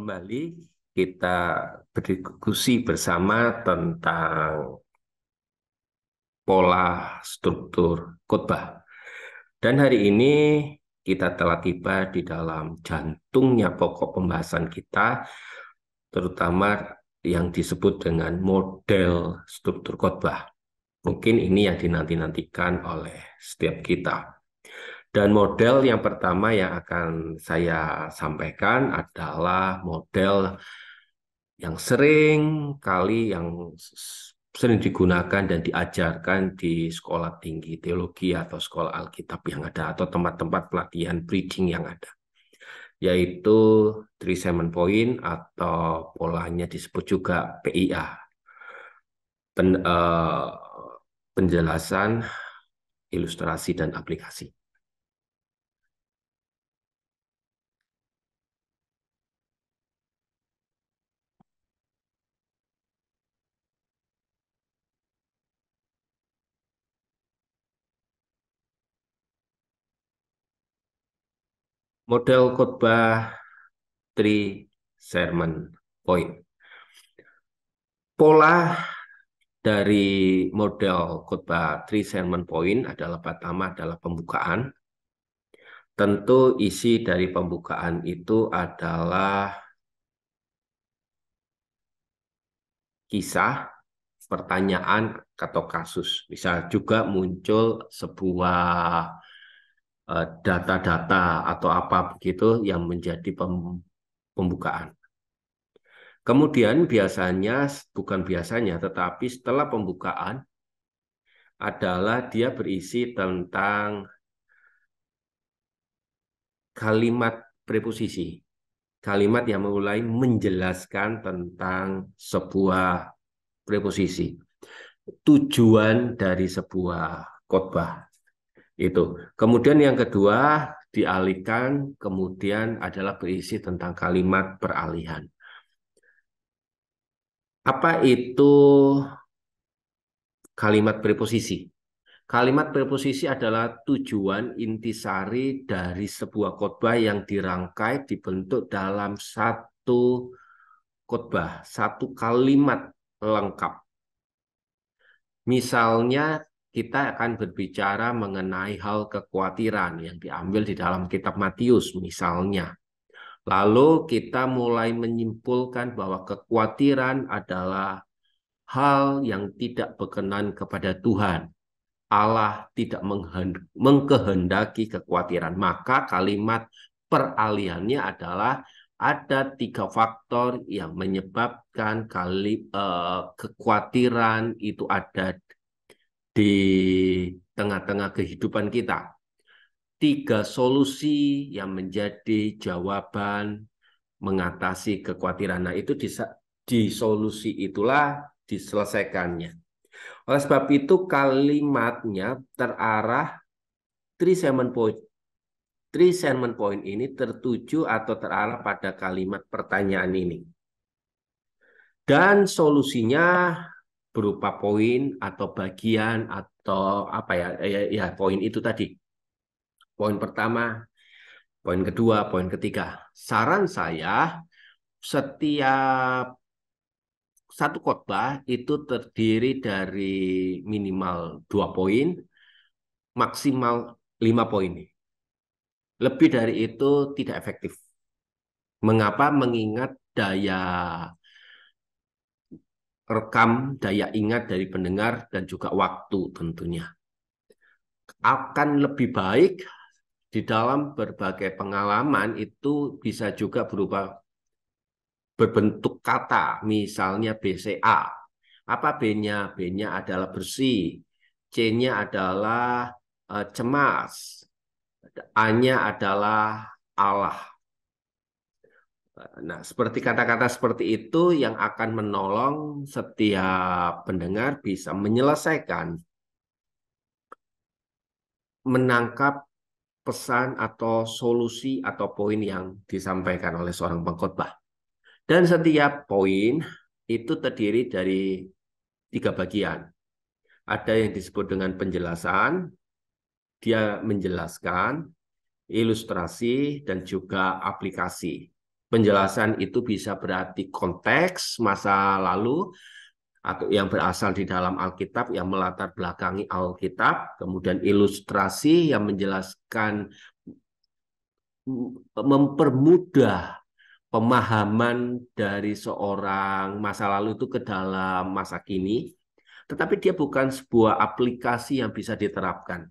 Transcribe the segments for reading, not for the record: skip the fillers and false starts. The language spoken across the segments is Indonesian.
kembali kita berdiskusi bersama tentang pola struktur khotbah. Dan hari ini kita telah tiba di dalam jantungnya pokok pembahasan kita, terutama yang disebut dengan model struktur khotbah. Mungkin ini yang dinanti-nantikan oleh setiap kita. Dan model yang pertama yang akan saya sampaikan adalah model yang sering digunakan dan diajarkan di sekolah tinggi teologi atau sekolah Alkitab yang ada, atau tempat-tempat pelatihan preaching yang ada, yaitu 3-7 point atau polanya disebut juga PIA, penjelasan, ilustrasi, dan aplikasi. Model khotbah 3-7 point. Pola dari model khotbah 3-7 point adalah pertama adalah pembukaan. Tentu isi dari pembukaan itu adalah kisah, pertanyaan, atau kasus. Bisa juga muncul sebuah data-data atau apa begitu yang menjadi pembukaan. Kemudian tetapi setelah pembukaan adalah dia berisi tentang kalimat preposisi. Kalimat yang mulai menjelaskan tentang sebuah preposisi. Tujuan dari sebuah khotbah. Itu. Kemudian yang kedua dialihkan, kemudian adalah berisi tentang kalimat peralihan. Apa itu kalimat preposisi? Kalimat preposisi adalah tujuan intisari dari sebuah khotbah yang dirangkai dibentuk dalam satu khotbah, satu kalimat lengkap. Misalnya kita akan berbicara mengenai hal kekhawatiran yang diambil di dalam kitab Matius misalnya. Lalu kita mulai menyimpulkan bahwa kekhawatiran adalah hal yang tidak berkenan kepada Tuhan. Allah tidak mengkehendaki kekhawatiran. Maka kalimat peralihannya adalah ada 3 faktor yang menyebabkan kekhawatiran itu ada di tengah-tengah kehidupan kita. 3 solusi yang menjadi jawaban mengatasi kekhawatiran. Nah, itu di solusi itulah diselesaikannya. Oleh sebab itu kalimatnya terarah 3-7 point. 3-7 point ini tertuju atau terarah pada kalimat pertanyaan ini. Dan solusinya berupa poin atau bagian atau apa ya poin itu tadi. Poin pertama, poin kedua, poin ketiga. Saran saya setiap satu khotbah itu terdiri dari minimal 2 poin, maksimal 5 poin. Lebih dari itu tidak efektif. Mengapa? Mengingat daya rekam, daya ingat dari pendengar, dan juga waktu tentunya. Akan lebih baik di dalam berbagai pengalaman itu bisa juga berupa berbentuk kata, misalnya BCA. Apa B-nya? B-nya adalah bersih, C-nya adalah cemas, A-nya adalah Allah. Nah, seperti kata-kata seperti itu yang akan menolong setiap pendengar bisa menyelesaikan, menangkap pesan atau solusi atau poin yang disampaikan oleh seorang pengkhotbah. Dan setiap poin itu terdiri dari 3 bagian. Ada yang disebut dengan penjelasan, dia menjelaskan, ilustrasi, dan juga aplikasi. Penjelasan itu bisa berarti konteks masa lalu atau yang berasal di dalam Alkitab yang melatar belakangi Alkitab, kemudian ilustrasi yang menjelaskan, mempermudah pemahaman dari seorang masa lalu itu ke dalam masa kini, tetapi dia bukan sebuah aplikasi yang bisa diterapkan.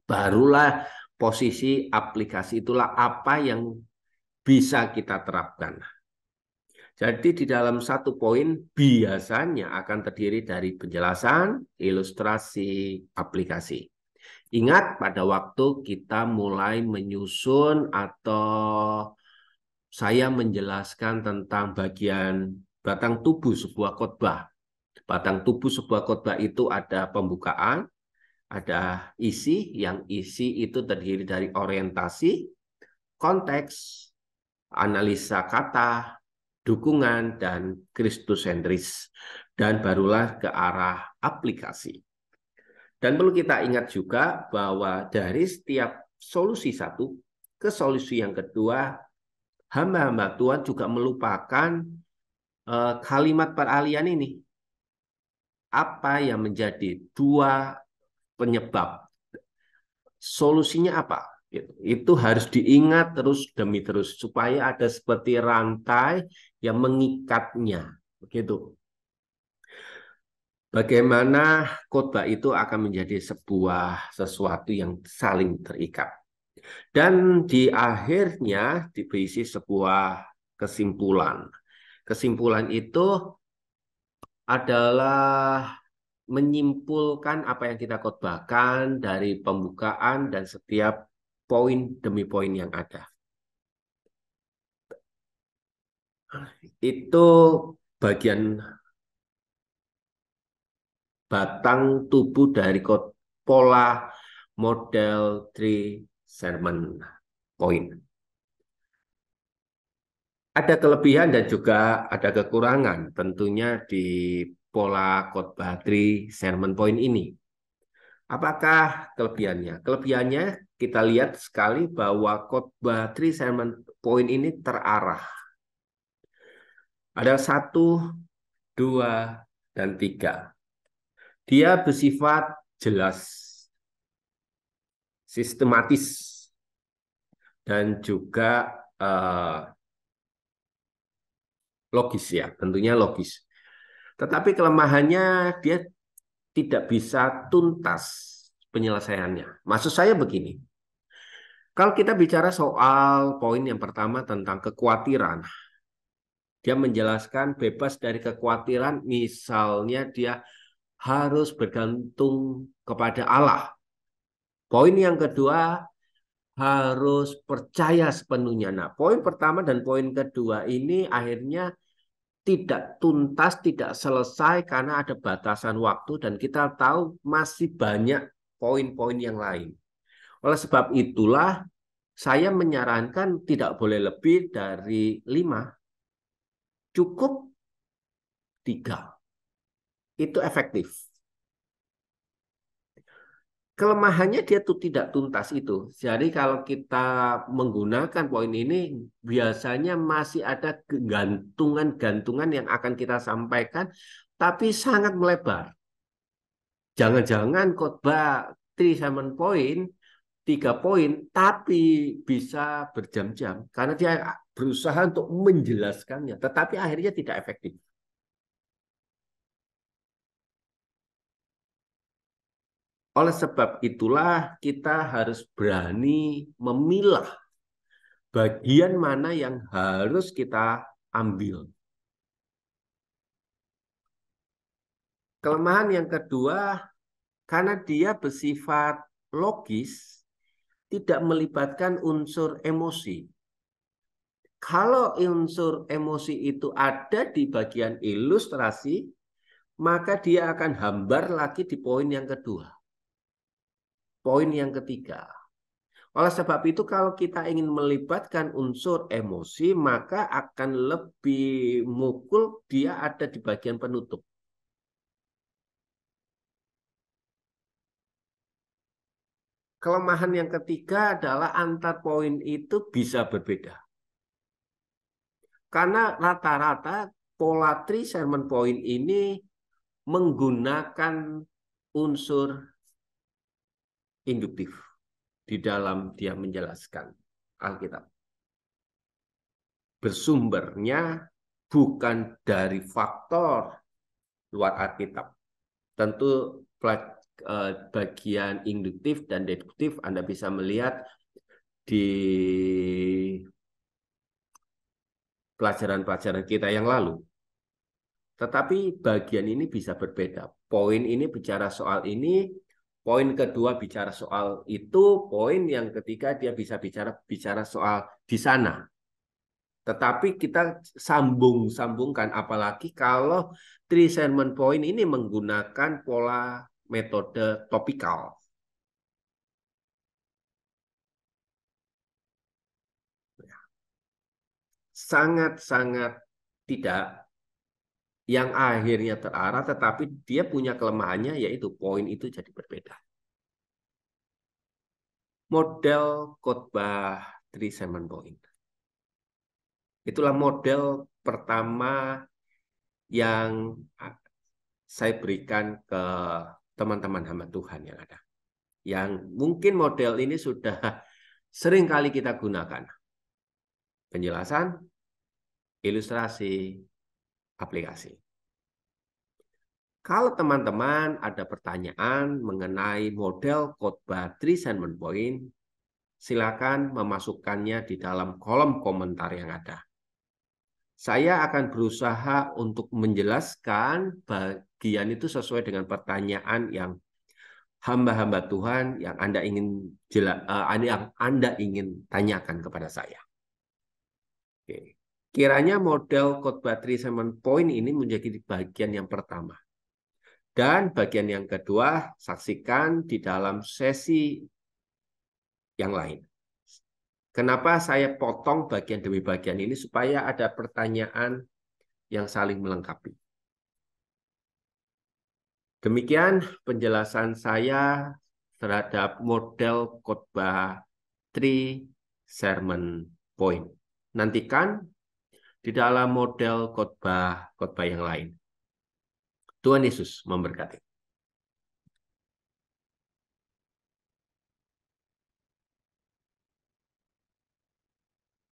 Barulah posisi aplikasi itulah apa yang bisa kita terapkan. Jadi di dalam satu poin biasanya akan terdiri dari penjelasan, ilustrasi, aplikasi. Ingat pada waktu kita mulai menyusun atau saya menjelaskan tentang bagian batang tubuh sebuah khotbah. Batang tubuh sebuah khotbah itu ada pembukaan, ada isi, yang isi itu terdiri dari orientasi, konteks, analisa kata, dukungan, dan Kristusentris. Dan barulah ke arah aplikasi. Dan perlu kita ingat juga bahwa dari setiap solusi satu ke solusi yang kedua, hamba-hamba Tuhan juga melupakan kalimat peralihan ini. Apa yang menjadi dua penyebab? Solusinya apa? Itu harus diingat terus demi terus supaya ada seperti rantai yang mengikatnya. Begitu. Bagaimana khotbah itu akan menjadi sebuah sesuatu yang saling terikat. Dan di akhirnya berisi sebuah kesimpulan. Kesimpulan itu adalah menyimpulkan apa yang kita khotbahkan dari pembukaan dan setiap poin demi poin yang ada. Itu bagian batang tubuh dari pola model 3 sermon point. Ada kelebihan dan juga ada kekurangan tentunya di pola khotbah 3 sermon point ini. Apakah kelebihannya? Kelebihannya kita lihat sekali bahwa khotbah 3 sermon point ini terarah. Ada 1, 2, dan 3. Dia bersifat jelas, sistematis, dan juga logis ya, tentunya logis. Tetapi kelemahannya dia tidak bisa tuntas penyelesaiannya. Maksud saya begini, kalau kita bicara soal poin yang pertama tentang kekhawatiran, dia menjelaskan bebas dari kekhawatiran, misalnya dia harus bergantung kepada Allah. Poin yang kedua, harus percaya sepenuhnya. Nah, poin pertama dan poin kedua ini akhirnya tidak tuntas, tidak selesai karena ada batasan waktu dan kita tahu masih banyak poin-poin yang lain. Oleh sebab itulah saya menyarankan tidak boleh lebih dari 5, cukup 3. Itu efektif. Kelemahannya dia tuh tidak tuntas itu. Jadi kalau kita menggunakan poin ini, biasanya masih ada gantungan-gantungan yang akan kita sampaikan, tapi sangat melebar. Jangan-jangan khotbah 3 poin, 3 poin, tapi bisa berjam-jam. Karena dia berusaha untuk menjelaskannya, tetapi akhirnya tidak efektif. Oleh sebab itulah kita harus berani memilah bagian mana yang harus kita ambil. Kelemahan yang kedua, karena dia bersifat logis, tidak melibatkan unsur emosi. Kalau unsur emosi itu ada di bagian ilustrasi, maka dia akan hambar lagi di poin yang kedua. Poin yang ketiga. Oleh sebab itu, kalau kita ingin melibatkan unsur emosi, maka akan lebih mukul dia ada di bagian penutup. Kelemahan yang ketiga adalah antar poin itu bisa berbeda. Karena rata-rata pola 3 sermon point ini menggunakan unsur induktif di dalam dia menjelaskan Alkitab. Bersumbernya bukan dari faktor luar Alkitab. Tentu bagian induktif dan deduktif Anda bisa melihat di pelajaran-pelajaran kita yang lalu. Tetapi bagian ini bisa berbeda. Poin ini bicara soal ini, poin kedua bicara soal itu, poin yang ketiga dia bisa bicara soal di sana. Tetapi kita sambungkan, apalagi kalau 3 sermon point ini menggunakan pola metode topikal. Sangat-sangat tidak yang akhirnya terarah, tetapi dia punya kelemahannya, yaitu poin itu jadi berbeda. Model khotbah 3 sermon point. Itulah model pertama yang saya berikan ke teman-teman hamba Tuhan yang ada. Yang mungkin model ini sudah sering kali kita gunakan. Penjelasan, ilustrasi, aplikasi. Kalau teman-teman ada pertanyaan mengenai model khotbah 3 sermon point, silakan memasukkannya di dalam kolom komentar yang ada. Saya akan berusaha untuk menjelaskan bagian itu sesuai dengan pertanyaan yang hamba-hamba Tuhan yang Anda ingin tanyakan kepada saya. Oke. Kiranya model khotbah 3 sermon point ini menjadi bagian yang pertama. Dan bagian yang kedua, saksikan di dalam sesi yang lain. Kenapa saya potong bagian demi bagian ini? Supaya ada pertanyaan yang saling melengkapi. Demikian penjelasan saya terhadap model khotbah 3 sermon point. Nantikan di dalam model khotbah yang lain. Tuhan Yesus memberkati.